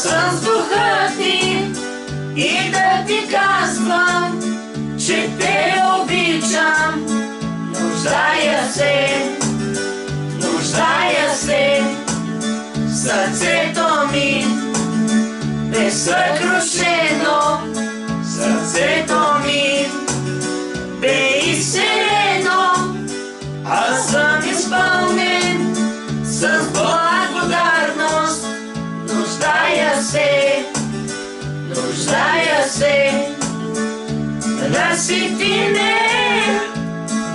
съм с духа ти и да ти казвам, че те обичам. Нуждая се, сърцето ми безсъкрушено, сърцето ми бе изцелено. Аз съм изпълнен с благодарност. Нуждая се, насити ме,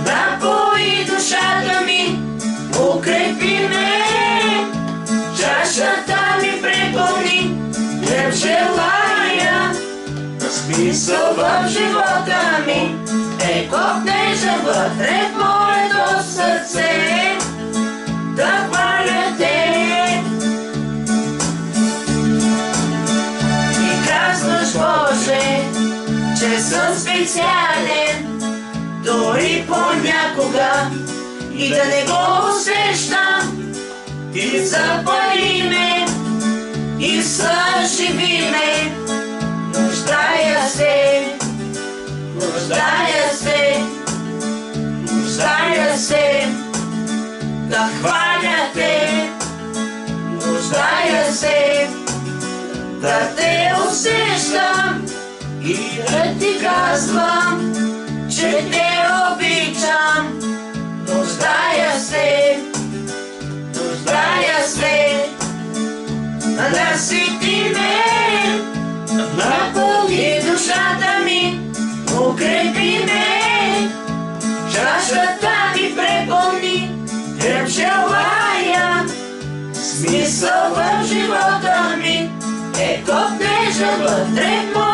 напои душата ми, укрепи ме, чашата ми препълни. Теб желая, смисъл в живота ми е копнежа вътре в моето сърце, да хваля Те. И казваш, Боже, че съм специален, дори понякога и да не го усещам. Ти запали ме и съживи ме. Нуждая се да хваля Те. Нуждая се да Те усещам и да Ти казвам, че Те обичам. Нуждая се, насити ме, напълни душата ми, укрепи ме, чашата ми препълни. Теб желая, смисъл в живота ми е копнежа вътре в